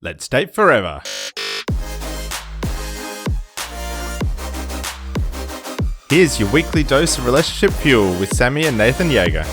Let's date forever. Here's your weekly dose of relationship fuel with Sammy and Nathan Yeager.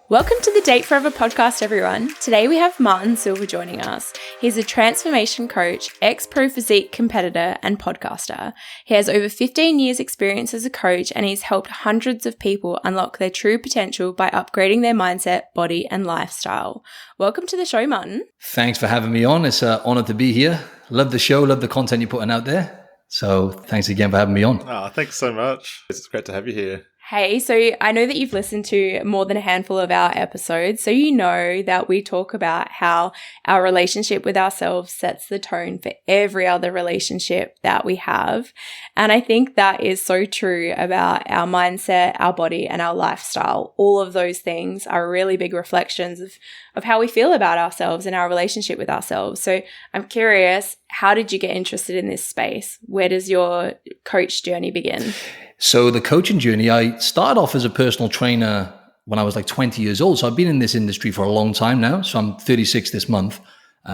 Welcome to the Date Forever podcast, everyone. Today we have Martin Silva joining us. He's a transformation coach, ex-pro physique competitor and podcaster. He has over 15 years experience as a coach and he's helped hundreds of people unlock their true potential by upgrading their mindset, body and lifestyle. Welcome to the show, Martin. Thanks for having me on. It's an honor to be here. Love the show, love the content you're putting out there. So thanks again for having me on. Oh, thanks so much. It's great to have you here. Hey, so I know that you've listened to more than a handful of our episodes, so you know that we talk about how our relationship with ourselves sets the tone for every other relationship that we have. And I think that is so true about our mindset, our body, and our lifestyle. All of those things are really big reflections of how we feel about ourselves and our relationship with ourselves. So I'm curious, how did you get interested in this space? Where does your coach journey begin? So the coaching journey, I started off as a personal trainer when I was like 20 years old. So I've been in this industry for a long time now. So I'm 36 this month.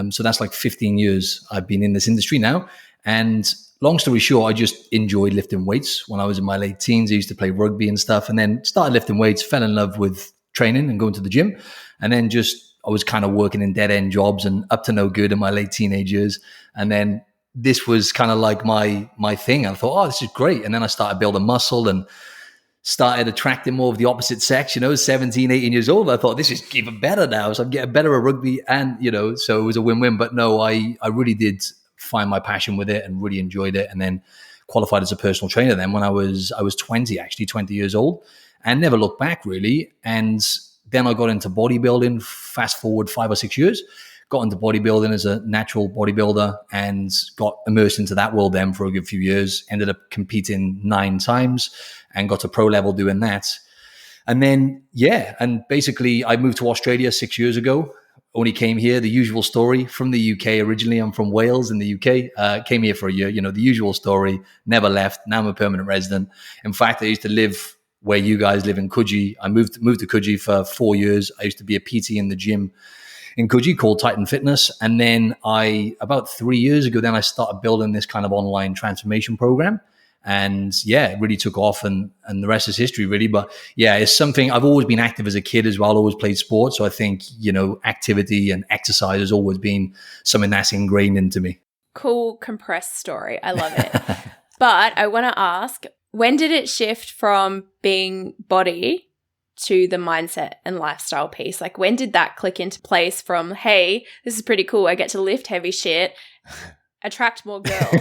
So that's like 15 years I've been in this industry now. And long story short, I just enjoyed lifting weights. When I was in my late teens, I used to play rugby and stuff, and then started lifting weights, fell in love with training and going to the gym. And then I was kind of working in dead end jobs and up to no good in my late teenage years. And then this was kind of like my thing. I thought, oh, this is great. And then I started building muscle and started attracting more of the opposite sex, 17, 18 years old. I thought, this is even better now. So I'm getting better at rugby and, so it was a win-win. But no, I really did find my passion with it and really enjoyed it. And then qualified as a personal trainer then when I was 20 years old, and never looked back really. And then I got into bodybuilding, fast forward 5 or 6 years. Got into bodybuilding as a natural bodybuilder and got immersed into that world then for a good few years. Ended up competing 9 times and got to pro level doing that. And then, and basically I moved to Australia 6 years ago. Only came here, the usual story, from the UK originally. I'm from Wales in the UK. Came here for a year, the usual story, never left. Now I'm a permanent resident. In fact, I used to live where you guys live in Coogee. I moved to Coogee for 4 years. I used to be a PT in the gym in Coogee called Titan Fitness. And then about 3 years ago, then I started building this kind of online transformation program. And it really took off and the rest is history really. But it's something I've always been active as a kid as well, always played sports. So I think, activity and exercise has always been something that's ingrained into me. Cool compressed story. I love it. But I want to ask, when did it shift from being body to the mindset and lifestyle piece? Like, when did that click into place from, hey, this is pretty cool, I get to lift heavy shit, attract more girls?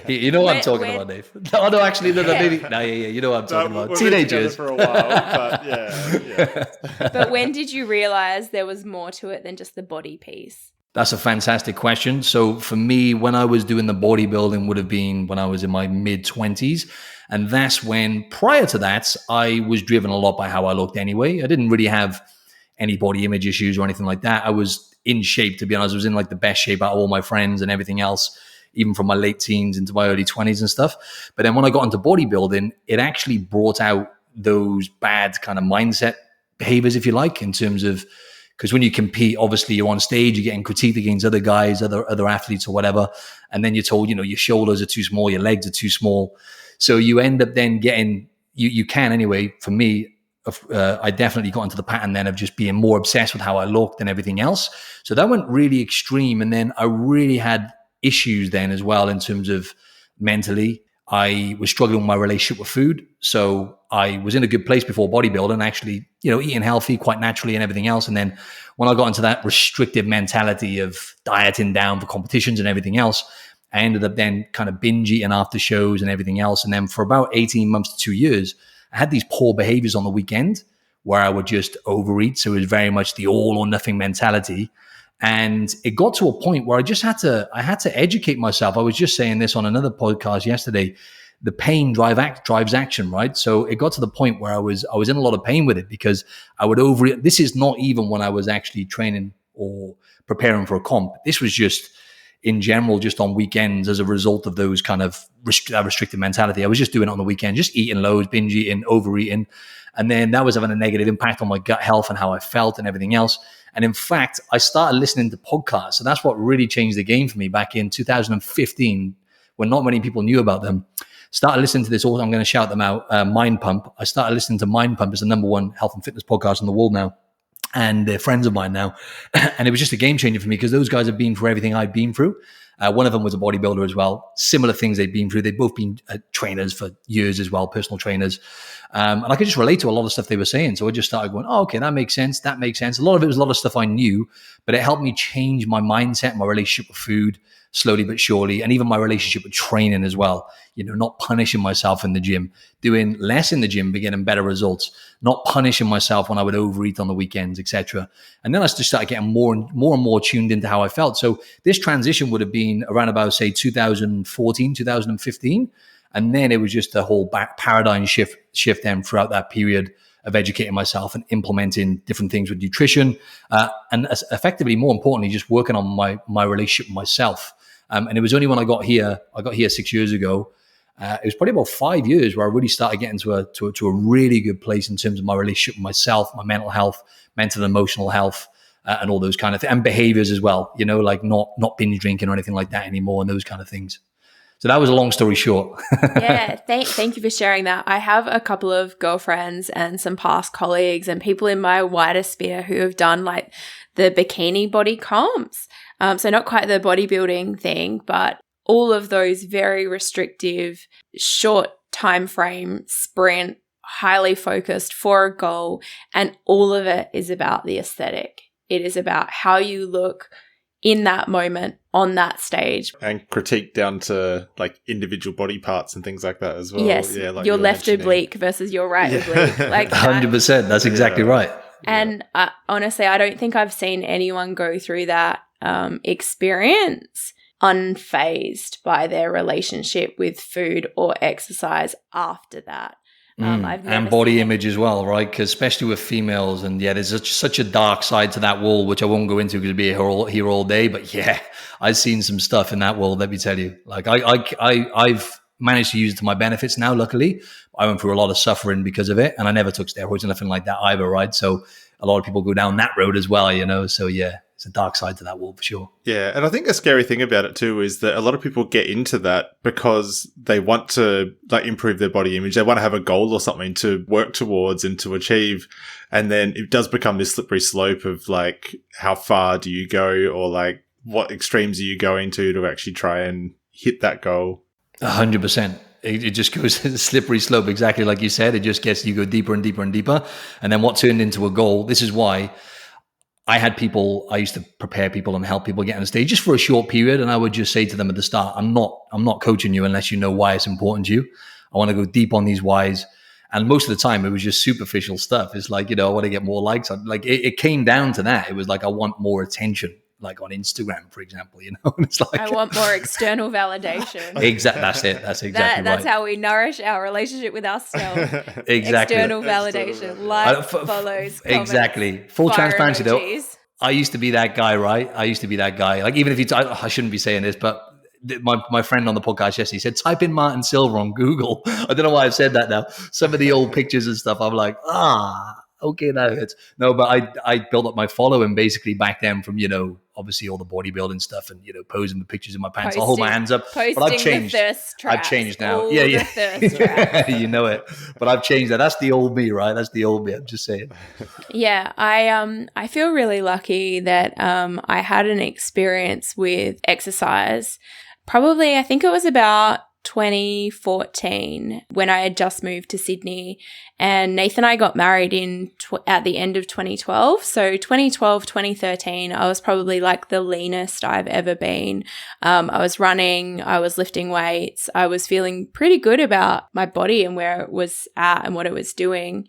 You know what I'm talking about, Dave. No, actually, no, maybe. No, you know what I'm talking about. Teenagers. For a while, but yeah. But when did you realize there was more to it than just the body piece? That's a fantastic question. So for me, when I was doing the bodybuilding would have been when I was in my mid-20s. And that's when, prior to that, I was driven a lot by how I looked anyway. I didn't really have any body image issues or anything like that. I was in shape, to be honest. I was in like the best shape out of all my friends and everything else, even from my late teens into my early 20s and stuff. But then when I got into bodybuilding, it actually brought out those bad kind of mindset behaviors, if you like, in terms of, because when you compete, obviously you're on stage, you're getting critiqued against other guys, other athletes or whatever. And then you're told, your shoulders are too small, your legs are too small. So you end up then getting, you can anyway, for me, I definitely got into the pattern then of just being more obsessed with how I looked and everything else. So that went really extreme. And then I really had issues then as well in terms of mentally. I was struggling with my relationship with food. So I was in a good place before bodybuilding, actually, eating healthy quite naturally and everything else. And then when I got into that restrictive mentality of dieting down for competitions and everything else, I ended up then kind of binge eating after shows and everything else. And then for about 18 months to 2 years, I had these poor behaviors on the weekend where I would just overeat. So it was very much the all or nothing mentality. And it got to a point where I had to educate myself. I was just saying this on another podcast yesterday. The pain drives action, right? So it got to the point where I was in a lot of pain with it because I would overeat. This is not even when I was actually training or preparing for a comp. This was just in general, just on weekends as a result of those kind of restricted mentality. I was just doing it on the weekend, just eating loads, binge eating, overeating. And then that was having a negative impact on my gut health and how I felt and everything else. And in fact, I started listening to podcasts. So that's what really changed the game for me back in 2015, when not many people knew about them. Started listening to this, I'm going to shout them out, Mind Pump. I started listening to Mind Pump. It's the number one health and fitness podcast in the world now. And they're friends of mine now. And it was just a game changer for me because those guys have been through everything I've been through. One of them was a bodybuilder as well. Similar things they've been through. They've both been trainers for years as well, personal trainers. And I could just relate to a lot of stuff they were saying. So I just started going, oh, okay, that makes sense. That makes sense. A lot of it was a lot of stuff I knew, but it helped me change my mindset, my relationship with food, slowly but surely, and even my relationship with training as well. Not punishing myself in the gym, doing less in the gym, but getting better results, not punishing myself when I would overeat on the weekends, etc. And then I just started getting more and more tuned into how I felt. So this transition would have been around about, say, 2014, 2015. And then it was just a whole paradigm shift then throughout that period of educating myself and implementing different things with nutrition, and effectively, more importantly, just working on my relationship with myself. And it was only when I got here 6 years ago, it was probably about 5 years where I really started getting to a really good place in terms of my relationship with myself, my mental health, mental and emotional health, and all those kind of things, and behaviors as well, like not binge drinking or anything like that anymore, and those kind of things. So that was a long story short. Yeah, thank you for sharing that. I have a couple of girlfriends and some past colleagues and people in my wider sphere who have done like the bikini body comps. So not quite the bodybuilding thing, but all of those very restrictive, short time frame sprint, highly focused for a goal. And all of it is about the aesthetic. It is about how you look in that moment on that stage. And critique down to like individual body parts and things like that as well. Yes, yeah, like your left oblique versus your right oblique. Like 100%. That's exactly right. And honestly, I don't think I've seen anyone go through that experience unfazed by their relationship with food or exercise after that. And body image as well, right? Because especially with females, and there's such a dark side to that wall, which I won't go into because it'd be here all day. But yeah, I've seen some stuff in that world. Let me tell you, like I've managed to use it to my benefits now. Luckily, I went through a lot of suffering because of it, and I never took steroids or nothing like that either, right? So a lot of people go down that road as well, So yeah, it's a dark side to that wall for sure. Yeah, and I think a scary thing about it too is that a lot of people get into that because they want to like improve their body image. They want to have a goal or something to work towards and to achieve. And then it does become this slippery slope of like, how far do you go, or like what extremes are you going to actually try and hit that goal? 100%. It just goes a slippery slope, exactly like you said. It just gets, you go deeper and deeper and deeper. And then what turned into a goal, this is why I used to prepare people and help people get on the stage just for a short period. And I would just say to them at the start, I'm not coaching you unless you know why it's important to you. I want to go deep on these whys. And most of the time it was just superficial stuff. It's like, I want to get more likes. Like it came down to that. It was like, I want more attention, like on Instagram, for example, And it's like, I want more external validation. Exactly. That's it. That's exactly right. That's how we nourish our relationship with ourselves. Exactly. External validation, likes, follows, exactly. Comments, Full transparency emojis. though. I used to be that guy, right? I used to be that guy. Like, even if I shouldn't be saying this, but my friend on the podcast yesterday said, type in Martin Silva on Google. I don't know why I've said that now. Some of the old pictures and stuff, I'm like, okay, that hurts. No, but I built up my following basically back then from, obviously all the bodybuilding stuff and, posing the pictures in my pants. I'll hold my hands up. But I've changed. I've changed now. Yeah. You know it. But I've changed that. That's the old me, right? That's the old me. I'm just saying. Yeah. I feel really lucky that I had an experience with exercise. Probably, I think it was about 2014 when I had just moved to Sydney, and Nathan and I got married at the end of 2012. So 2012, 2013, I was probably like the leanest I've ever been. I was running, I was lifting weights, I was feeling pretty good about my body and where it was at and what it was doing.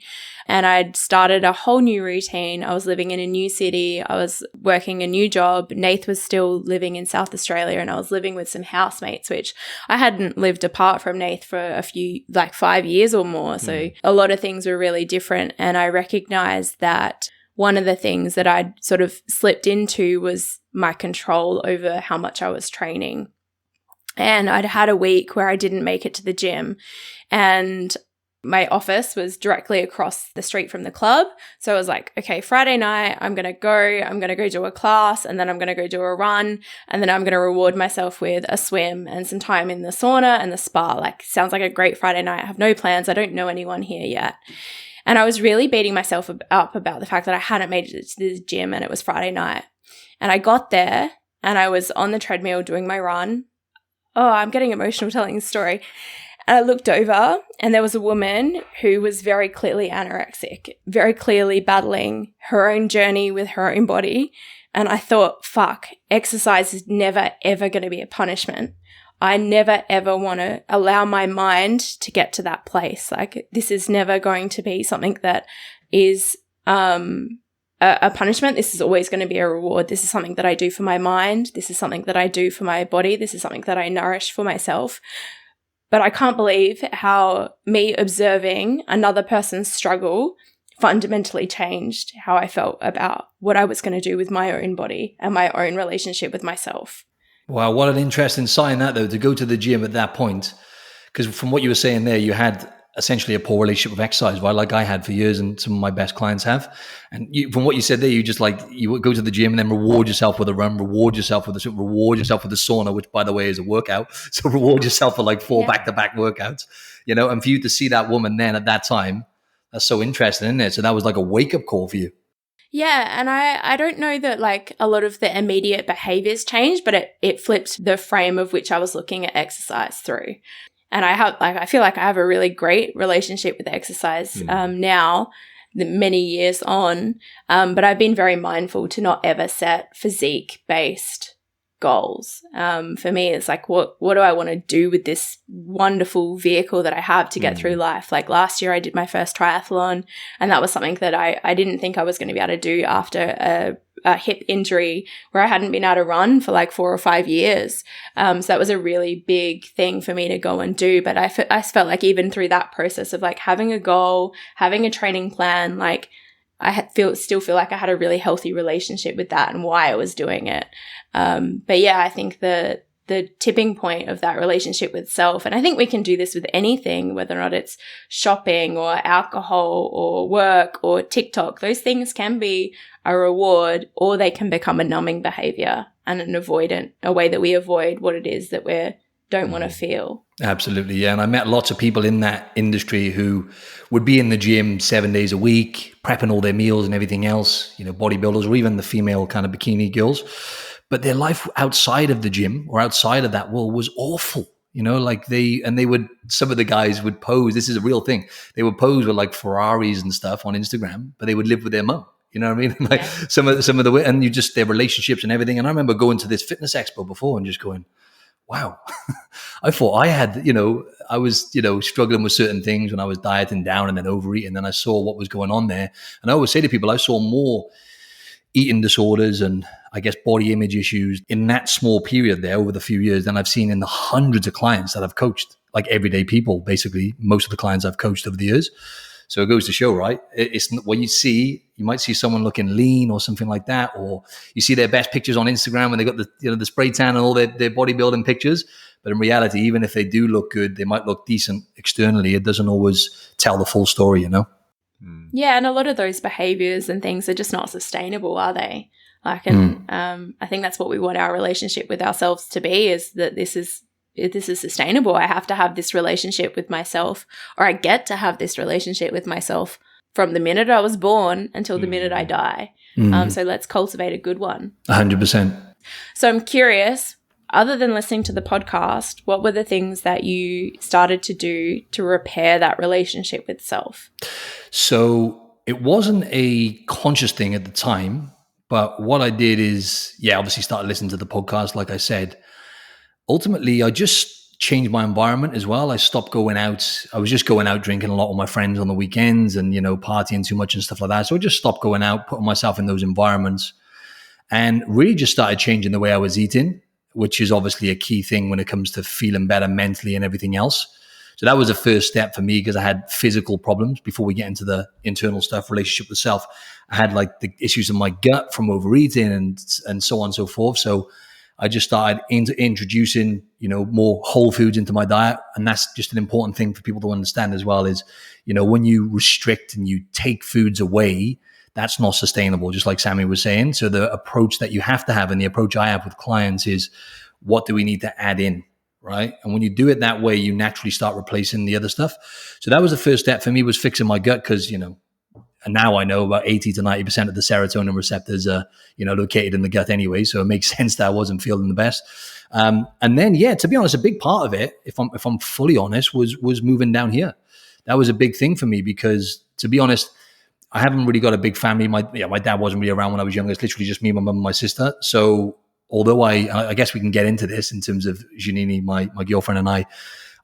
And I'd started a whole new routine. I was living in a new city. I was working a new job. Nath was still living in South Australia, and I was living with some housemates, which I hadn't lived apart from Nath for a few, like 5 years or more. So a lot of things were really different. And I recognized that one of the things that I'd sort of slipped into was my control over how much I was training. And I'd had a week where I didn't make it to the gym, and my office was directly across the street from the club. So I was like, okay, Friday night, I'm going to go do a class, and then I'm going to go do a run. And then I'm going to reward myself with a swim and some time in the sauna and the spa. Like, sounds like a great Friday night. I have no plans. I don't know anyone here yet. And I was really beating myself up about the fact that I hadn't made it to the gym, and it was Friday night. And I got there and I was on the treadmill doing my run. Oh, I'm getting emotional telling the story. And I looked over, and there was a woman who was very clearly anorexic, very clearly battling her own journey with her own body. And I thought, fuck, exercise is never, ever going to be a punishment. I never, ever want to allow my mind to get to that place. Like, this is never going to be something that is a punishment. This is always going to be a reward. This is something that I do for my mind. This is something that I do for my body. This is something that I nourish for myself. But I can't believe how me observing another person's struggle fundamentally changed how I felt about what I was going to do with my own body and my own relationship with myself. Wow, what an interesting sign that, though, to go to the gym at that point. Because from what you were saying there, you had essentially a poor relationship with exercise, right? Like I had for years, and some of my best clients have. And from what you said there, you just like, you would go to the gym and then reward yourself with a run, reward yourself with a sauna, which by the way is a workout. So reward yourself for like 4 back-to-back workouts, and for you to see that woman then at that time, that's so interesting, isn't it? So that was like a wake-up call for you. Yeah, and I don't know that like a lot of the immediate behaviors changed, but it flipped the frame of which I was looking at exercise through. And I feel like I have a really great relationship with exercise now, many years on. But I've been very mindful to not ever set physique-based goals. For me, it's like, what do I want to do with this wonderful vehicle that I have to get through life? Like last year, I did my first triathlon, and that was something that I didn't think I was going to be able to do after a hip injury where I hadn't been able to run for like 4 or 5 years. So that was a really big thing for me to go and do. But I felt like even through that process of like having a goal, having a training plan, like I still feel like I had a really healthy relationship with that and why I was doing it. But yeah, I think the tipping point of that relationship with self, and I think we can do this with anything, whether or not it's shopping or alcohol or work or TikTok, those things can be a reward, or they can become a numbing behavior and a way that we avoid what it is that we don't want to feel. Absolutely, yeah. And I met lots of people in that industry who would be in the gym 7 days a week, prepping all their meals and everything else, bodybuilders or even the female kind of bikini girls. But their life outside of the gym or outside of that world was awful. Some of the guys would pose, this is a real thing, they would pose with like Ferraris and stuff on Instagram, but they would live with their mum. You know what I mean? Like some of the way, and their relationships and everything. And I remember going to this fitness expo before and just going, wow, I thought I had, I was, struggling with certain things when I was dieting down and then overeating. And then I saw what was going on there. And I always say to people, I saw more eating disorders and I guess body image issues in that small period there over the few years than I've seen in the hundreds of clients that I've coached, like everyday people, basically most of the clients I've coached over the years. So it goes to show, right? It's what you might see someone looking lean or something like that, or you see their best pictures on Instagram when they got the spray tan and all their bodybuilding pictures. But in reality, even if they do look good, they might look decent externally. It doesn't always tell the full story, Yeah, and a lot of those behaviors and things are just not sustainable, are they? I think that's what we want our relationship with ourselves to be, is that this is sustainable. I have to have this relationship with myself, or I get to have this relationship with myself from the minute I was born until the minute I die. So let's cultivate a good one. 100%. So I'm curious, other than listening to the podcast, what were the things that you started to do to repair that relationship with self? So it wasn't a conscious thing at the time, but what I did is, obviously started listening to the podcast, like I said. Ultimately, I just changed my environment as well. I stopped going out. I was just going out drinking a lot with my friends on the weekends and, partying too much and stuff like that. So I just stopped going out, putting myself in those environments, and really just started changing the way I was eating, which is obviously a key thing when it comes to feeling better mentally and everything else. So that was the first step for me, because I had physical problems before we get into the internal stuff, relationship with self. I had like the issues in my gut from overeating and so on and so forth. So I just started introducing, more whole foods into my diet. And that's just an important thing for people to understand as well is, when you restrict and you take foods away, that's not sustainable, just like Sammy was saying. So the approach that you have to have, and the approach I have with clients, is what do we need to add in, right? And when you do it that way, you naturally start replacing the other stuff. So that was the first step for me, was fixing my gut, because, and now I know about 80 to 90% of the serotonin receptors are, located in the gut anyway. So it makes sense that I wasn't feeling the best. And then, to be honest, a big part of it, if I'm fully honest, was moving down here. That was a big thing for me, because, to be honest, I haven't really got a big family. My dad wasn't really around when I was younger. It's literally just me, my mum, and my sister. So although I guess we can get into this in terms of Janine, my girlfriend, and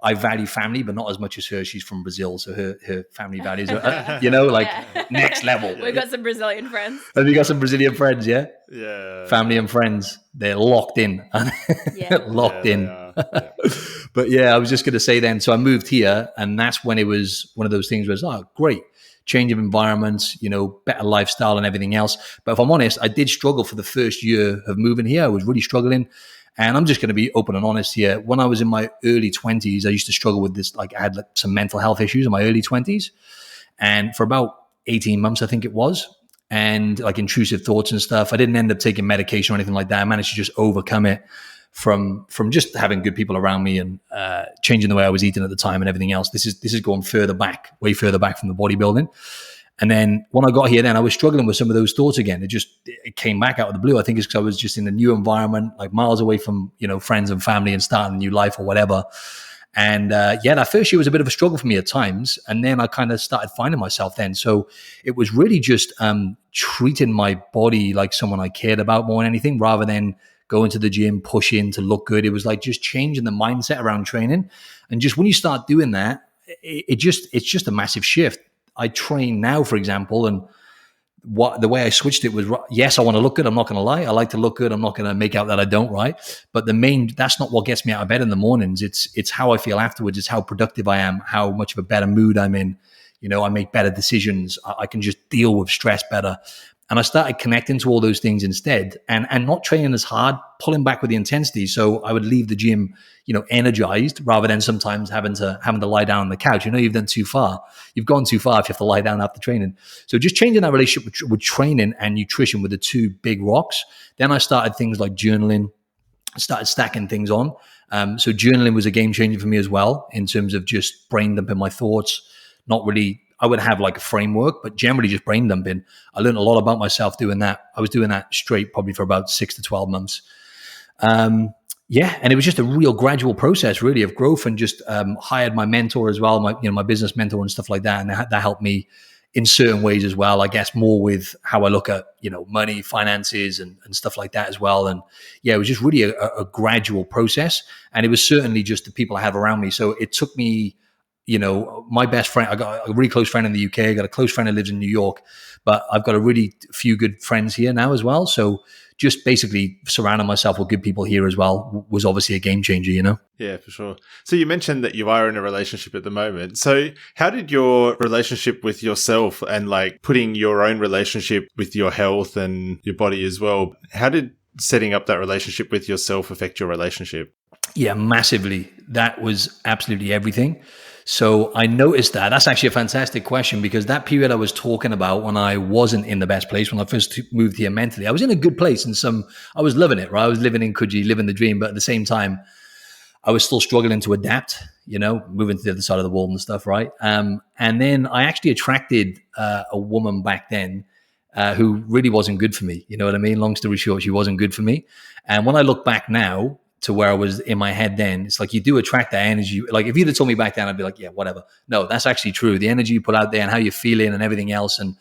I value family, but not as much as her. She's from Brazil, so her family values are, next level. We've got some Brazilian friends. Have you got some Brazilian friends, yeah? Yeah. Family and friends, they're locked in. Locked in. Yeah. But I was just going to say then, so I moved here, and that's when it was one of those things where it's, great. Change of environments, better lifestyle and everything else. But if I'm honest, I did struggle for the first year of moving here. I was really struggling. And I'm just going to be open and honest here. When I was in my early 20s, I used to struggle with this. Like, I had some mental health issues in my early 20s. And for about 18 months, I think it was, and like intrusive thoughts and stuff, I didn't end up taking medication or anything like that. I managed to just overcome it from just having good people around me and changing the way I was eating at the time and everything else. This is going further back, way further back from the bodybuilding. And then when I got here, then I was struggling with some of those thoughts again. It came back out of the blue. I think it's because I was just in a new environment, like miles away from, friends and family, and starting a new life or whatever. And that first year was a bit of a struggle for me at times. And then I kind of started finding myself then. So it was really just treating my body like someone I cared about more than anything, rather than going to the gym, pushing to look good. It was like just changing the mindset around training. And just when you start doing that, it's just a massive shift. I train now, for example, and the way I switched it was, yes, I want to look good. I'm not going to lie. I like to look good. I'm not going to make out that I don't, right? But that's not what gets me out of bed in the mornings. It's how I feel afterwards. It's how productive I am, how much of a better mood I'm in. I make better decisions. I can just deal with stress better. And I started connecting to all those things instead, and not training as hard, pulling back with the intensity. So I would leave the gym, energized, rather than sometimes having to lie down on the couch. You've done too far. You've gone too far if you have to lie down after training. So just changing that relationship with training and nutrition were the two big rocks. Then I started things like journaling, started stacking things on. So journaling was a game changer for me as well, in terms of just brain dumping my thoughts. Not really, I would have like a framework, but generally just brain dumping. I learned a lot about myself doing that. I was doing that straight probably for about 6 to 12 months. And it was just a real gradual process, really, of growth, and just hired my mentor as well, my business mentor and stuff like that. And that helped me in certain ways as well, I guess, more with how I look at, money, finances and stuff like that as well. And it was just really a gradual process. And it was certainly just the people I have around me. So it took me, my best friend, I got a really close friend in the UK. I got a close friend who lives in New York, but I've got a really few good friends here now as well. So just basically surrounding myself with good people here as well was obviously a game changer, Yeah, for sure. So you mentioned that you are in a relationship at the moment. So how did your relationship with yourself and like putting your own relationship with your health and your body as well, how did setting up that relationship with yourself affect your relationship? Yeah, massively. That was absolutely everything. So I noticed that. That's actually a fantastic question, because that period I was talking about when I wasn't in the best place, when I first moved here mentally, I was in a good place, and I was loving it, right? I was living in Coogee, living the dream, but at the same time, I was still struggling to adapt, moving to the other side of the world and stuff, right? And then I actually attracted a woman back then who really wasn't good for me. You know what I mean? Long story short, she wasn't good for me. And when I look back now to where I was in my head then, it's like you do attract that energy. Like if you'd have told me back then, I'd be like, yeah, whatever. No, that's actually true. The energy you put out there and how you're feeling and everything else, and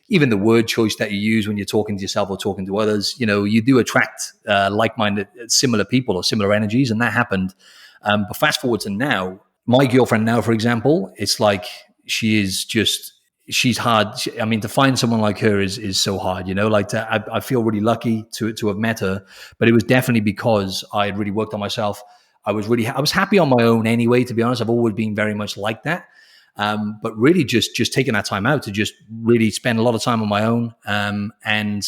even the word choice that you use when you're talking to yourself or talking to others, you do attract like-minded, similar people or similar energies, and that happened. But fast forward to now, my girlfriend now, for example, it's like she's hard. To find someone like her is so hard, I feel really lucky to have met her, but it was definitely because I had really worked on myself. I was happy on my own anyway, to be honest. I've always been very much like that. But really just taking that time out to just really spend a lot of time on my own, and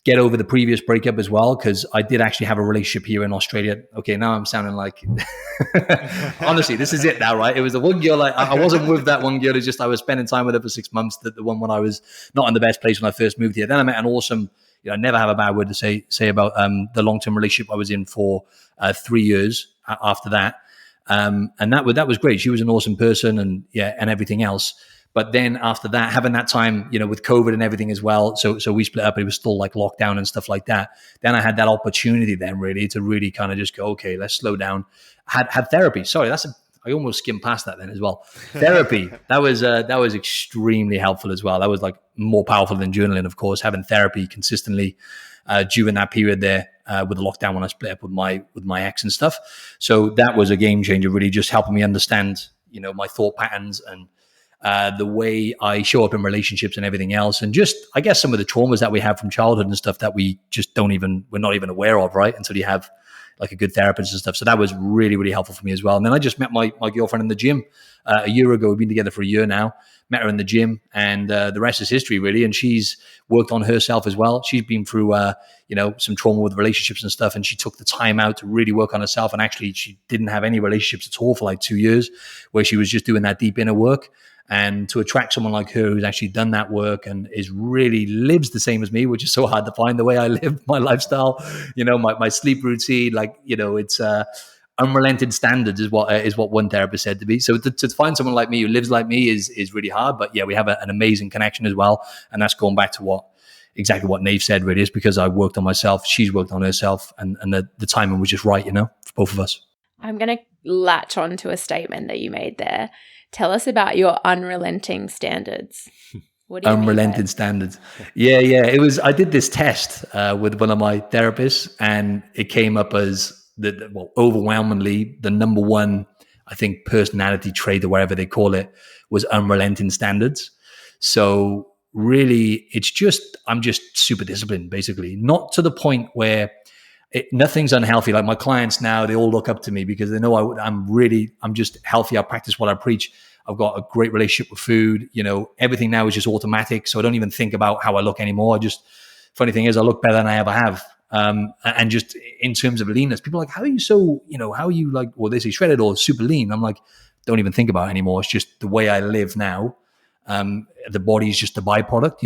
get over the previous breakup as well, because I did actually have a relationship here in Australia. Okay, now I'm sounding like, honestly, this is it now, right? It was the one girl, I wasn't with that one girl, it's just I was spending time with her for 6 months, the one when I was not in the best place when I first moved here. Then I met an awesome, I never have a bad word to say about the long-term relationship I was in for 3 years after that. And that was great. She was an awesome person and everything else. But then after that, having that time, with COVID and everything as well, so we split up. It was still like lockdown and stuff like that. Then I had that opportunity then really to really kind of just go, okay, let's slow down. Had therapy. Sorry, I almost skimmed past that then as well. Therapy, that was extremely helpful as well. That was like more powerful than journaling, of course. Having therapy consistently during that period there with the lockdown when I split up with my ex and stuff. So that was a game changer, really just helping me understand, my thought patterns and the way I show up in relationships and everything else. And just, I guess, some of the traumas that we have from childhood and stuff that we're not even aware of, right? Until you have like a good therapist and stuff. So that was really, really helpful for me as well. And then I just met my girlfriend in the gym a year ago. We've been together for a year now. Met her in the gym, and the rest is history, really. And she's worked on herself as well. She's been through, some trauma with relationships and stuff, and she took the time out to really work on herself. And actually, she didn't have any relationships at all for like 2 years, where she was just doing that deep inner work. And to attract someone like her who's actually done that work and is really lives the same as me, which is so hard to find, the way I live my lifestyle, my sleep routine, it's unrelented standards is what one therapist said to me. So to find someone like me who lives like me is really hard. But yeah, we have an amazing connection as well. And that's going back to exactly what Nave said, really, is because I worked on myself, she's worked on herself, and the timing was just right, for both of us. I'm going to latch on to a statement that you made there. Tell us about your unrelenting standards. What do you unrelented standards? Yeah. It was. I did this test with one of my therapists, and it came up as overwhelmingly the number one, I think, personality trait or whatever they call it was unrelenting standards. So really, I'm just super disciplined, basically, not to the point where nothing's unhealthy. Like my clients now, they all look up to me because they know I'm just healthy. I practice what I preach. I've got a great relationship with food. Everything now is just automatic. So I don't even think about how I look anymore. Funny thing is, I look better than I ever have. And just in terms of leanness, people are like, how are you so, how are you like, well, they say shredded or super lean. I'm like, don't even think about it anymore. It's just the way I live now. The body is just a byproduct,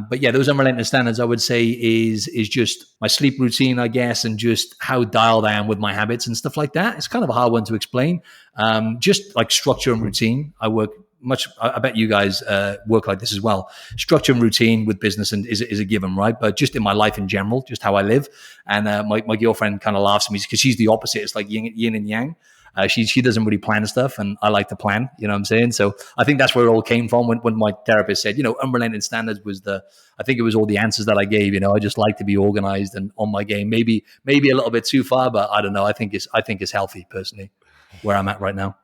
But yeah, those unrelenting standards, I would say, is just my sleep routine, I guess, and just how dialed I am with my habits and stuff like that. It's kind of a hard one to explain. Just like structure and routine. I bet you guys work like this as well. Structure and routine with business and is a given, right? But just in my life in general, just how I live. And my girlfriend kind of laughs at me because she's the opposite. It's like yin and yang. She doesn't really plan stuff, and I like to plan, you know what I'm saying? So I think that's where it all came from when my therapist said, unrelenting standards was I think it was all the answers that I gave. I just like to be organized and on my game, maybe a little bit too far, but I don't know. I think it's healthy personally where I'm at right now.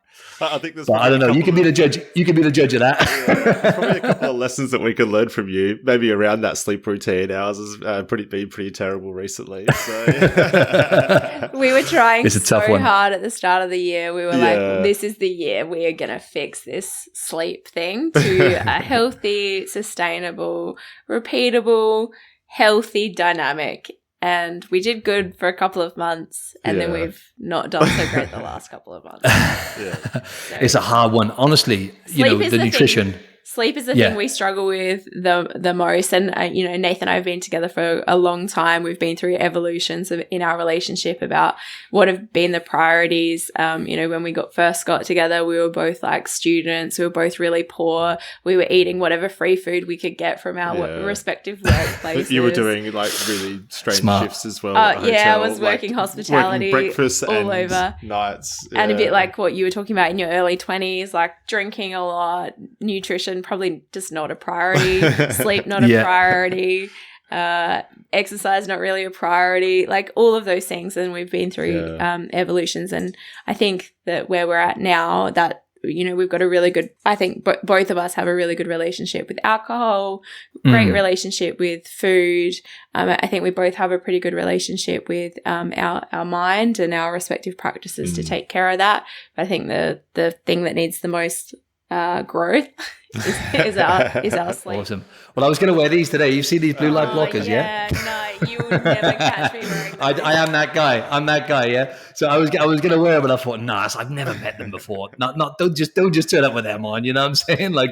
I think there's. I don't know. You can be the judge. You can be the judge of that. Yeah, probably a couple of lessons that we could learn from you, maybe around that sleep routine. Ours has been pretty terrible recently. So. We were trying so hard at the start of the year. We were like, "This is the year we are going to fix this sleep thing to a healthy, sustainable, repeatable, healthy dynamic." And we did good for a couple of months, and then we've not done so great the last couple of months. So, it's a hard one, honestly. The nutrition. Sleep is the thing we struggle with the most. And, Nathan and I have been together for a long time. We've been through evolutions in our relationship about what have been the priorities. When we first got together, we were both like students. We were both really poor. We were eating whatever free food we could get from our respective workplaces. You were doing like really strange shifts as well. I was working hospitality, working breakfast all over nights. Yeah. And a bit like what you were talking about in your early 20s, like drinking a lot, nutrition probably just not a priority, sleep not a priority, exercise not really a priority, like all of those things. And we've been through evolutions, and I think that where we're at now, that we've got a really good, I think both of us have a really good relationship with alcohol, great relationship with food. I think we both have a pretty good relationship with our mind and our respective practices to take care of that. But I think the thing that needs the most growth is our sleep. Awesome. Well, I was going to wear these today. You see these blue light blockers, yeah? No, you would never catch me wearing them. I am that guy. I'm that guy, yeah. So I was going to wear them, but I thought, I've never met them before. Don't just turn up with them on. You know what I'm saying? Like,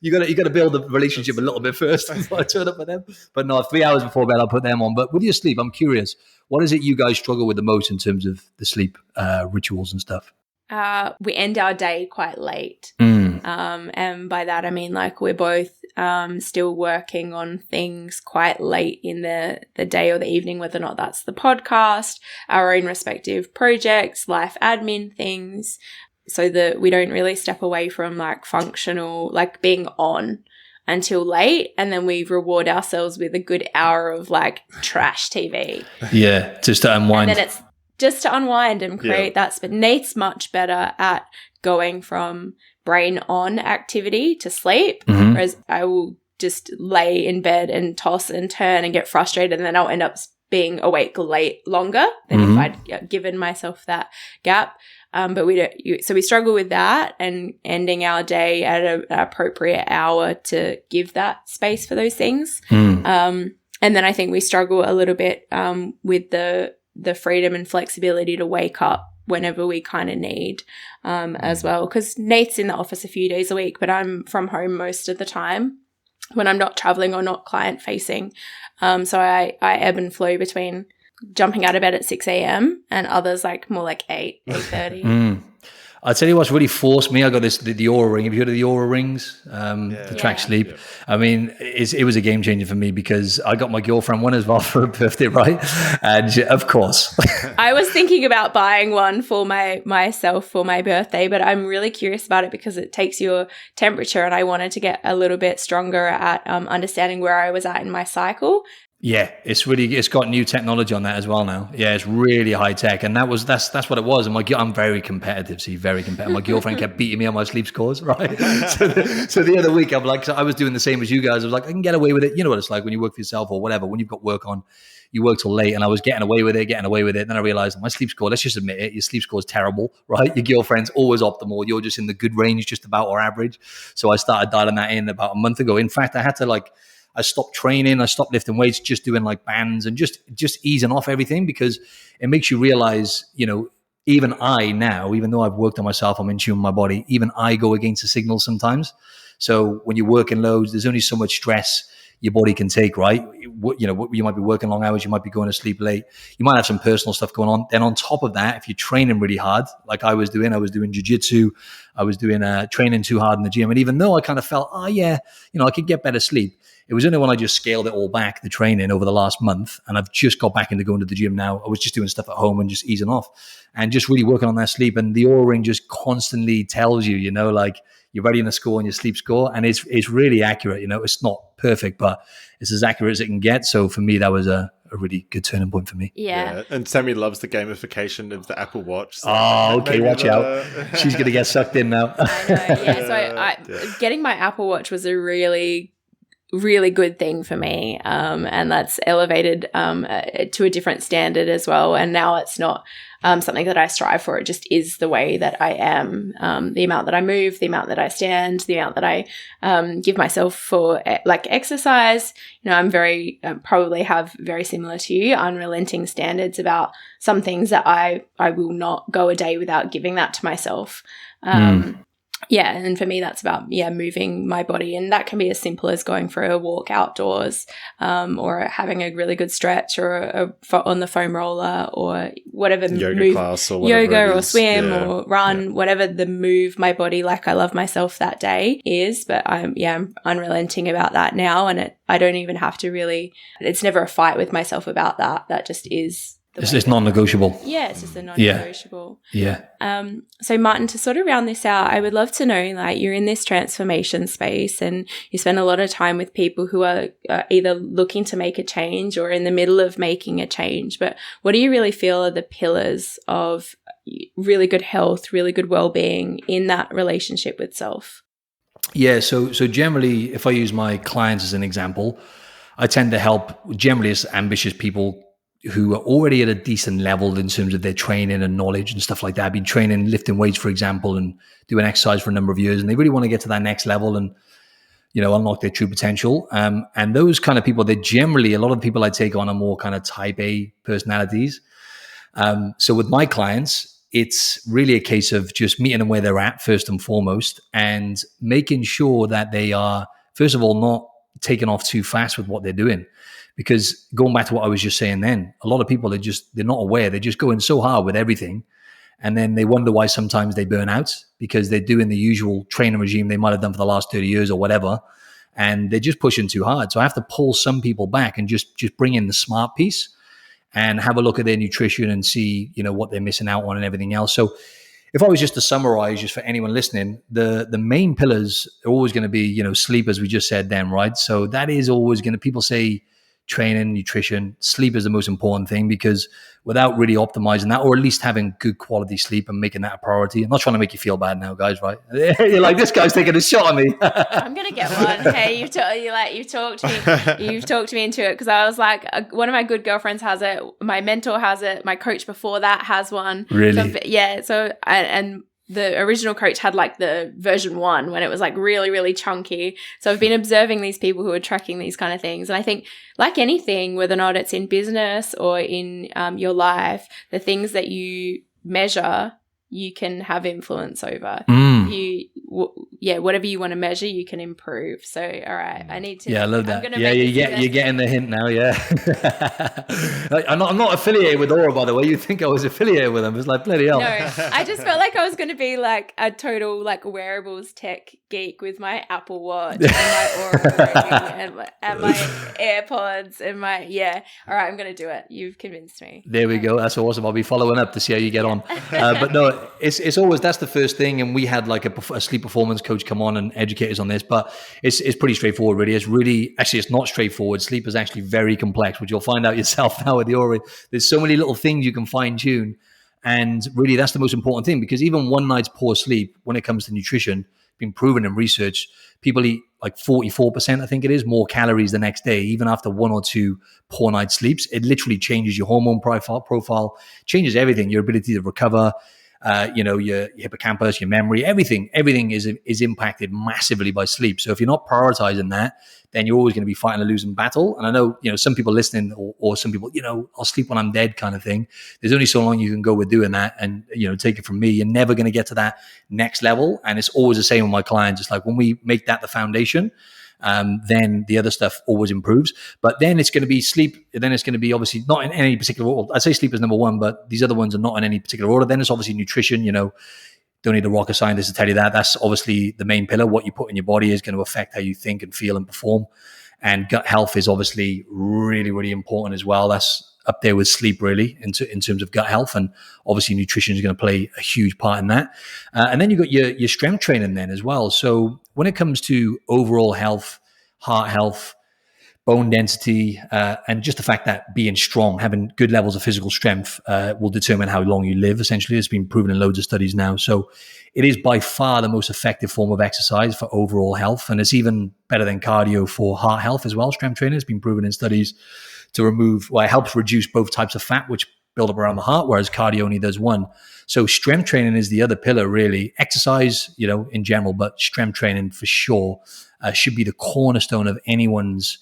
you got to build a relationship a little bit first before I turn up with them. But no, 3 hours before bed, I'll put them on. But with your sleep, I'm curious, what is it you guys struggle with the most in terms of the sleep rituals and stuff? We end our day quite late. And by that, I mean, like, we're both still working on things quite late in the day or the evening, whether or not that's the podcast, our own respective projects, life admin things, so that we don't really step away from like functional, like being on until late. And then we reward ourselves with a good hour of like trash TV. Yeah, just to unwind. And then it's just to unwind and create that. But Nate's much better at going from brain on activity to sleep, whereas I will just lay in bed and toss and turn and get frustrated, and then I'll end up being awake longer than if I'd given myself that gap. But we don't. So we struggle with that and ending our day at an appropriate hour to give that space for those things. And then I think we struggle a little bit with the freedom and flexibility to wake up whenever we kind of need as well, because Nate's in the office a few days a week, but I'm from home most of the time when I'm not traveling or not client facing. So I ebb and flow between jumping out of bed at 6 a.m. and others like more like 8:30. I'll tell you what's really forced me. I got the Aura ring. Have you heard of the Aura rings? To track sleep. Yeah. I mean, it was a game changer for me because I got my girlfriend one as well for her birthday, right? And of course. I was thinking about buying one for myself for my birthday, but I'm really curious about it because it takes your temperature, and I wanted to get a little bit stronger at understanding where I was at in my cycle. Yeah, it's got new technology on that as well now. Yeah, it's really high tech, and that's what it was. And I'm very competitive, very competitive. My girlfriend kept beating me on my sleep scores, right? So the other week, I'm like, so I was doing the same as you guys. I was like, I can get away with it. You know what it's like when you work for yourself or whatever. When you've got work on, you work till late, and I was getting away with it. Then I realized my sleep score. Let's just admit it. Your sleep score is terrible, right? Your girlfriend's always optimal. You're just in the good range, just about or average. So I started dialing that in about a month ago. In fact, I had to I stopped training. I stopped lifting weights, just doing like bands and just easing off everything, because it makes you realize, even I now, even though I've worked on myself, I'm in tune with my body, even I go against the signals sometimes. So when you're working loads, there's only so much stress your body can take, right? You might be working long hours. You might be going to sleep late. You might have some personal stuff going on. Then on top of that, if you're training really hard, like I was doing jiu-jitsu, I was doing training too hard in the gym. And even though I kind of felt, I could get better sleep, it was only when I just scaled it all back, the training over the last month, and I've just got back into going to the gym now. I was just doing stuff at home and just easing off and just really working on that sleep. And the Oura Ring just constantly tells you, your readiness score and your sleep score. And it's really accurate. It's not perfect, but it's as accurate as it can get. So for me, that was a really good turning point for me. Yeah. And Sammy loves the gamification of the Apple Watch. So okay, watch out. She's going to get sucked in now. I know, yeah. So getting my Apple Watch was a really good thing for me, and that's elevated to a different standard as well. And now it's not something that I strive for. It just is the way that I am. The amount that I move, the amount that I stand, the amount that I give myself for like exercise. I'm very probably have very similar to you, unrelenting standards about some things that I will not go a day without giving that to myself. Yeah, and for me, that's about moving my body, and that can be as simple as going for a walk outdoors, or having a really good stretch, or on the foam roller, or whatever yoga class, or whatever yoga or swim or run, whatever the move my body like I love myself that day is. But I'm unrelenting about that now, and I don't even have to really. It's never a fight with myself about that. That just is It's non-negotiable. Yeah, it's just a non-negotiable. Yeah. So Martin, to sort of round this out, I would love to know, like, you're in this transformation space and you spend a lot of time with people who are either looking to make a change or in the middle of making a change. But what do you really feel are the pillars of really good health, really good well-being in that relationship with self? Yeah. So generally, if I use my clients as an example, I tend to help generally as ambitious people who are already at a decent level in terms of their training and knowledge and stuff like that. I've been training, lifting weights, for example, and doing exercise for a number of years, and they really want to get to that next level and, unlock their true potential. And those kind of people, they're generally, a lot of the people I take on are more kind of type A personalities. So with my clients, it's really a case of just meeting them where they're at first and foremost, and making sure that they are, first of all, not taking off too fast with what they're doing. Because going back to what I was just saying then, a lot of people they're not aware. They're just going so hard with everything. And then they wonder why sometimes they burn out, because they're doing the usual training regime they might have done for the last 30 years or whatever. And they're just pushing too hard. So I have to pull some people back and just bring in the smart piece and have a look at their nutrition and see, what they're missing out on and everything else. So if I was just to summarize, just for anyone listening, the main pillars are always going to be, sleep, as we just said then, right? So that is always going to, people say, training, nutrition, sleep is the most important thing, because without really optimizing that, or at least having good quality sleep and making that a priority. I'm not trying to make you feel bad now, guys, right? You're like, this guy's taking a shot at me. I'm gonna get one. Hey, you've talked me into it, because I was like, one of my good girlfriends has it, my mentor has it, my coach before that has one. Really? So and the original coach had like the version 1 when it was like really, really chunky. So I've been observing these people who are tracking these kind of things. And I think, like anything, whether or not it's in business or in your life, the things that you measure, you can have influence over. Whatever you want to measure, you can improve. So, all right, I need to. Yeah, I love that. You're getting the hint now. Yeah, I'm not affiliated with Aura, by the way. You think I was affiliated with them? It's like, bloody hell. No, I just felt like I was going to be like a total like wearables tech geek with my Apple Watch and my Aura ring and my AirPods and my All right, I'm going to do it. You've convinced me. There we go. That's awesome. I'll be following up to see how you get on. But no, it's always, that's the first thing. And we had like a sleep performance coach come on and educate us on this, but it's pretty straightforward, really. It's not straightforward. Sleep is actually very complex, which you'll find out yourself now with the Aura. There's so many little things you can fine tune. And really, that's the most important thing, because even one night's poor sleep, when it comes to nutrition, been proven in research, people eat like 44%, I think it is, more calories the next day, even after 1 or 2 poor night sleeps. It literally changes your hormone profile, changes everything, your ability to recover, your hippocampus, your memory, everything is impacted massively by sleep. So if you're not prioritizing that, then you're always going to be fighting a losing battle. And I know, some people listening or some people, I'll sleep when I'm dead kind of thing. There's only so long you can go with doing that. And, take it from me, you're never going to get to that next level. And it's always the same with my clients. It's like when we make that the foundation, then the other stuff always improves. But then it's going to be sleep. Then it's going to be obviously not in any particular order. I'd say sleep is number 1, but these other ones are not in any particular order. Then it's obviously nutrition. Don't need a rocket scientist to tell you that. That's obviously the main pillar. What you put in your body is going to affect how you think and feel and perform. And gut health is obviously really, really important as well. That's up there with sleep, really, in terms of gut health. And obviously nutrition is going to play a huge part in that. And then you've got your strength training then as well. So when it comes to overall health, heart health, bone density, and just the fact that being strong, having good levels of physical strength will determine how long you live, essentially. It's been proven in loads of studies now. So it is by far the most effective form of exercise for overall health. And it's even better than cardio for heart health as well. Strength training has been proven in studies to it helps reduce both types of fat, which build up around the heart, whereas cardio only does one. So strength training is the other pillar, really. Exercise, in general, but strength training for sure should be the cornerstone of anyone's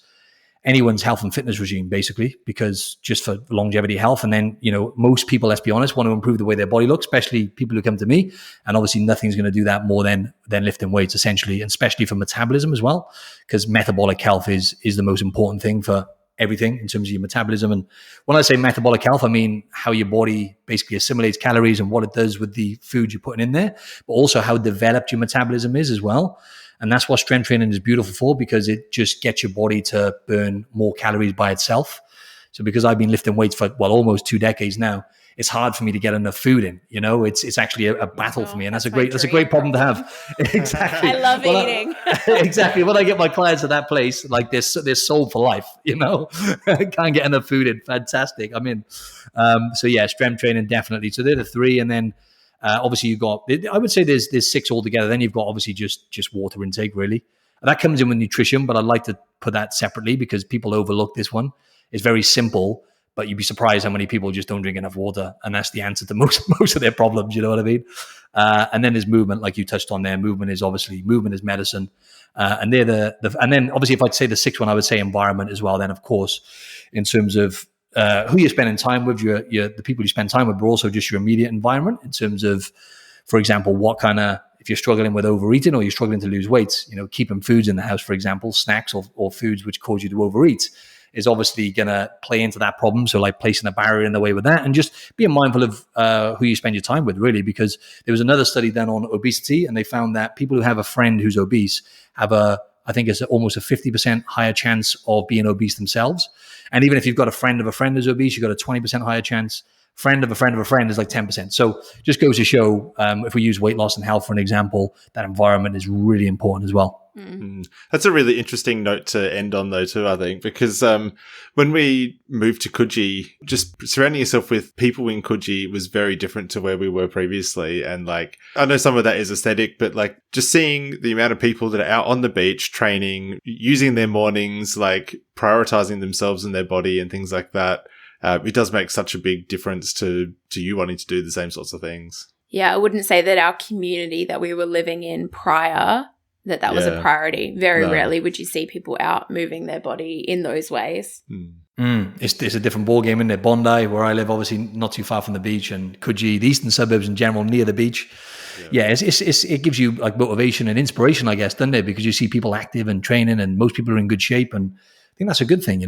health and fitness regime, basically, because just for longevity health. And then, most people, let's be honest, want to improve the way their body looks, especially people who come to me. And obviously nothing's going to do that more than lifting weights, essentially, and especially for metabolism as well, because metabolic health is the most important thing for everything in terms of your metabolism. And when I say metabolic health, I mean how your body basically assimilates calories and what it does with the food you're putting in there, but also how developed your metabolism is as well. And that's what strength training is beautiful for, because it just gets your body to burn more calories by itself. So because I've been lifting weights for, almost 2 decades now, it's hard for me to get enough food in. It's actually a battle for me, and that's a great problem to have. Exactly. I love eating. Exactly. When I get my clients at that place, like they're sold for life. Can't get enough food in. Fantastic. I'm in. So yeah, strength training definitely. So they're the three, and then obviously you've got. I would say there's six altogether. Then you've got obviously just water intake really, and that comes in with nutrition. But I'd like to put that separately because people overlook this one. It's very simple. But you'd be surprised how many people just don't drink enough water, and that's the answer to most of their problems. You know what I mean? And then there's movement, like you touched on there. Movement is medicine, and they're and then obviously if I'd say the sixth one, I would say environment as well. Then of course, in terms of who you're spending time with, the people you spend time with, but also just your immediate environment. In terms of, for example, if you're struggling with overeating or you're struggling to lose weight, keeping foods in the house, for example, snacks or foods which cause you to overeat, is obviously going to play into that problem. So like placing a barrier in the way with that, and just being mindful of who you spend your time with, really, because there was another study done on obesity, and they found that people who have a friend who's obese have I think it's almost a 50% higher chance of being obese themselves. And even if you've got a friend of a friend who's obese, you've got a 20% higher chance. Friend of a friend of a friend is like 10%. So just goes to show, if we use weight loss and health for an example, that environment is really important as well. That's a really interesting note to end on, though, too, I think, because when we moved to Coogee, just surrounding yourself with people in Coogee was very different to where we were previously. And like, I know some of that is aesthetic, but like just seeing the amount of people that are out on the beach training, using their mornings, like prioritizing themselves and their body and things like that, it does make such a big difference to you wanting to do the same sorts of things. Yeah, I wouldn't say that our community that we were living in prior, that was a priority. Very rarely would you see people out moving their body in those ways. It's a different ballgame, isn't it? Bondi, where I live, obviously not too far from the beach, and Coogee, the eastern suburbs in general, near the beach. It gives you like motivation and inspiration, I guess, doesn't it? Because you see people active and training, and most people are in good shape, and I think that's a good thing,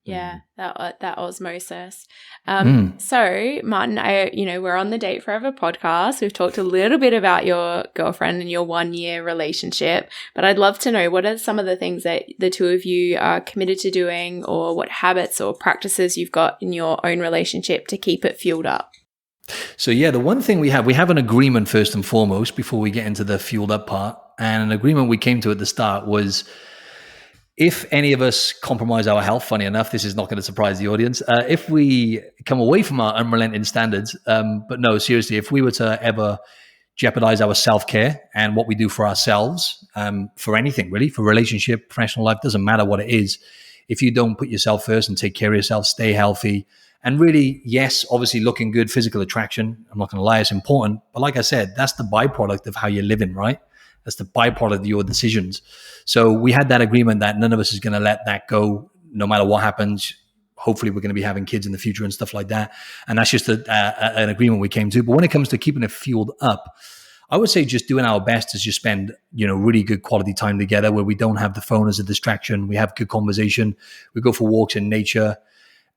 Yeah, that osmosis. So, Martin, we're on the Date Forever podcast. We've talked a little bit about your girlfriend and your 1-year relationship, but I'd love to know, what are some of the things that the two of you are committed to doing, or what habits or practices you've got in your own relationship to keep it fueled up? So yeah, the one thing we have an agreement first and foremost before we get into the fueled up part. And an agreement we came to at the start was, if any of us compromise our health, funny enough, this is not going to surprise the audience, if we come away from our unrelenting standards, but no, seriously, if we were to ever jeopardize our self-care and what we do for ourselves, for anything really, for relationship, professional life, doesn't matter what it is, if you don't put yourself first and take care of yourself, stay healthy, and really, yes, obviously looking good, physical attraction, I'm not going to lie, it's important, but like I said, that's the byproduct of how you're living, right? That's the byproduct of your decisions. So we had that agreement that none of us is going to let that go no matter what happens. Hopefully we're going to be having kids in the future and stuff like that. And that's just an agreement we came to. But when it comes to keeping it fueled up, I would say just doing our best to just spend, really good quality time together where we don't have the phone as a distraction. We have good conversation. We go for walks in nature.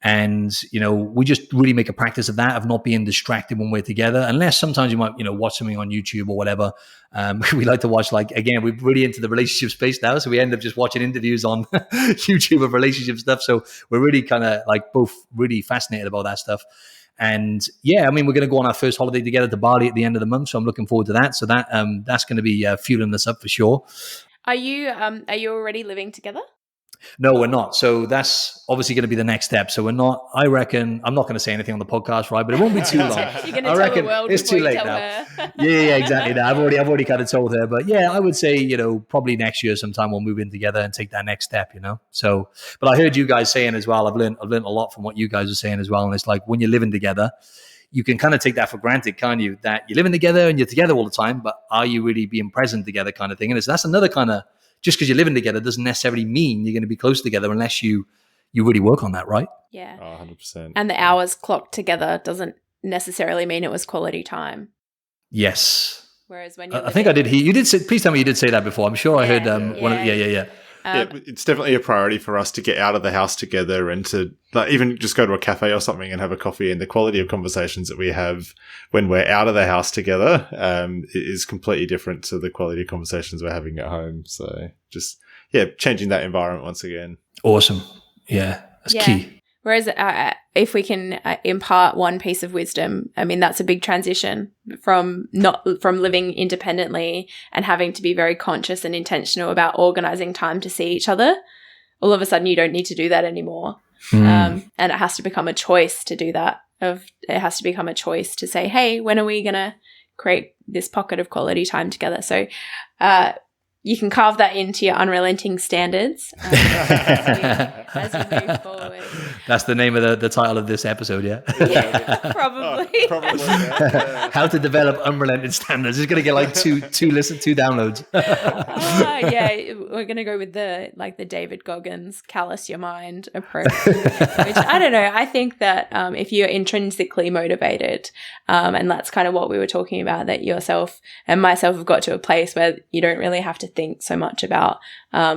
And, we just really make a practice of that, of not being distracted when we're together, unless sometimes you might, watch something on YouTube or whatever. We like to watch, again, we're really into the relationship space now. So we end up just watching interviews on YouTube of relationship stuff. So we're really kind of both really fascinated about that stuff. And yeah, we're going to go on our first holiday together to Bali at the end of the month. So I'm looking forward to that. So that's going to be fueling us up for sure. Are you already living together? No, we're not. So that's obviously going to be the next step. So we're not, I reckon, I'm not going to say anything on the podcast, right? But it won't be too long. You're going to tell the world it's too late now. Yeah, exactly. No, I've already kind of told her. But yeah, I would say, probably next year sometime we'll move in together and take that next step, So, but I heard you guys saying as well, I've learned a lot from what you guys are saying as well. And it's like, when you're living together, you can kind of take that for granted, can't you? That you're living together and you're together all the time, but are you really being present together kind of thing? And that's another kind of, just because you're living together doesn't necessarily mean you're going to be close together unless you really work on that, right? Yeah. 100%. And the hours clocked together doesn't necessarily mean it was quality time. Yes. Whereas when you I think I did. You did say, please tell me you did say that before. I'm sure I heard one of, yeah. It's definitely a priority for us to get out of the house together and to even just go to a cafe or something and have a coffee. And the quality of conversations that we have when we're out of the house together is completely different to the quality of conversations we're having at home. So just, changing that environment once again. Awesome. Yeah, that's key. Whereas if we can impart one piece of wisdom, I mean, that's a big transition from living independently and having to be very conscious and intentional about organizing time to see each other. All of a sudden, you don't need to do that anymore. And it has to become a choice to do that. It has to become a choice to say, hey, when are we going to create this pocket of quality time together? So you can carve that into your unrelenting standards as you move forward. That's the name of the title of this episode, yeah? Yeah, probably. Oh, probably, yeah. How to develop unrelenting standards. It's going to get like two downloads. Yeah, we're going to go with the David Goggins callous your mind approach. Which, I don't know. I think that if you're intrinsically motivated, and that's kind of what we were talking about, that yourself and myself have got to a place where you don't really have to think so much about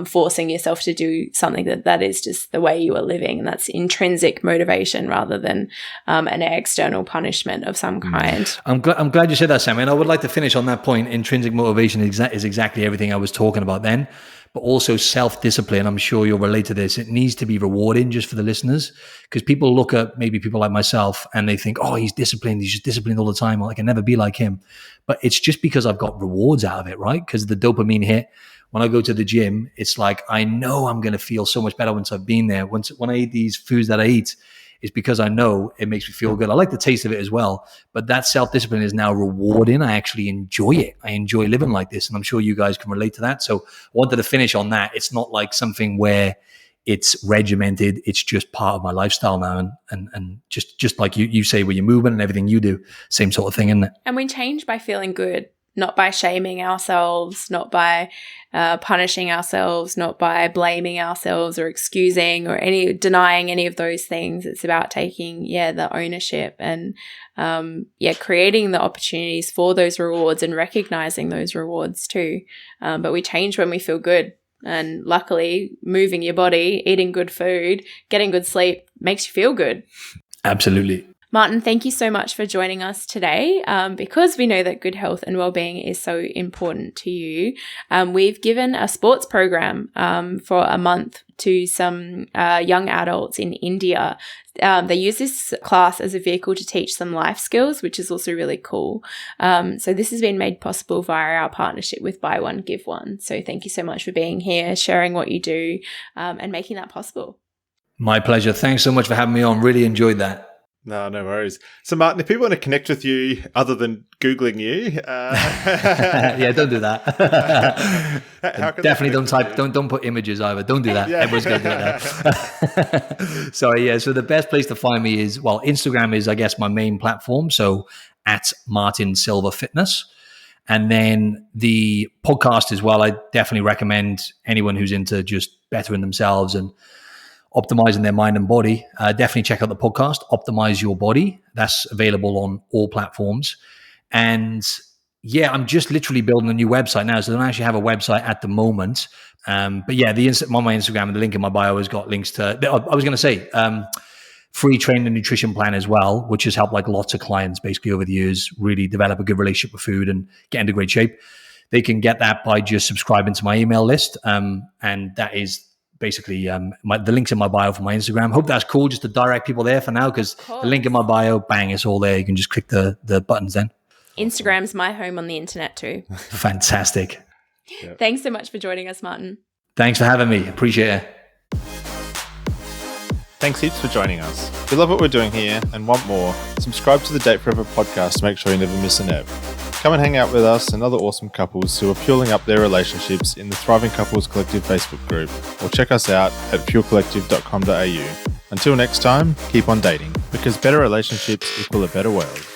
forcing yourself to do something that is just the way you are living, and that's intrinsic motivation rather than an external punishment of some kind. I'm glad you said that, Sam, and I would like to finish on that point. Intrinsic motivation is exactly everything I was talking about then, but also self-discipline. I'm sure you'll relate to this. It needs to be rewarding, just for the listeners, because people look at maybe people like myself and they think, oh, he's disciplined. He's just disciplined all the time. I can never be like him. But it's just because I've got rewards out of it, right? Because the dopamine hit, when I go to the gym, it's like, I know I'm going to feel so much better once I've been there. When I eat these foods that I eat, it's because I know it makes me feel good. I like the taste of it as well, but that self-discipline is now rewarding. I actually enjoy it. I enjoy living like this, and I'm sure you guys can relate to that. So I wanted to finish on that. It's not like something where it's regimented. It's just part of my lifestyle now. And just like you say, with your movement and everything you do, same sort of thing, isn't it? And we change by feeling good, not by shaming ourselves, not by punishing ourselves, not by blaming ourselves or excusing or denying any of those things. It's about taking, the ownership and, creating the opportunities for those rewards and recognizing those rewards too. But we change when we feel good. And luckily, moving your body, eating good food, getting good sleep makes you feel good. Absolutely. Martin, thank you so much for joining us today. Because we know that good health and well-being is so important to you, we've given a sports program for a month to some young adults in India. They use this class as a vehicle to teach them life skills, which is also really cool. So this has been made possible via our partnership with Buy One, Give One. So thank you so much for being here, sharing what you do, and making that possible. My pleasure. Thanks so much for having me on. Really enjoyed that. No worries. So, Martin, if people want to connect with you other than Googling you, yeah, don't do that. Definitely don't put images either. Don't do that. Yeah. Everyone's going to do that. Sorry, so the best place to find me is, Instagram is, I guess, my main platform. So at Martin Silva Fitness. And then the podcast as well. I definitely recommend anyone who's into just bettering themselves and optimizing their mind and body, definitely check out the podcast, Optimize Your Body. That's available on all platforms. And I'm just literally building a new website now. So I don't actually have a website at the moment. But on my Instagram and the link in my bio has got links to, I was going to say, free training and nutrition plan as well, which has helped like lots of clients basically over the years really develop a good relationship with food and get into great shape. They can get that by just subscribing to my email list. And that is basically the link's in my bio for my Instagram. Hope that's cool just to direct people there for now, because the link in my bio, bang, it's all there. You can just click the buttons then. Instagram's my home on the internet too. Fantastic. Yep. Thanks so much for joining us, Martin. Thanks for having me. Appreciate it. Thanks heaps for joining us. If you love what we're doing here and want more, subscribe to the Date Forever podcast to make sure you never miss an ep. Come and hang out with us and other awesome couples who are fueling up their relationships in the Thriving Couples Collective Facebook group, or check us out at fuelcollective.com.au. Until next time, keep on dating, because better relationships equal a better world.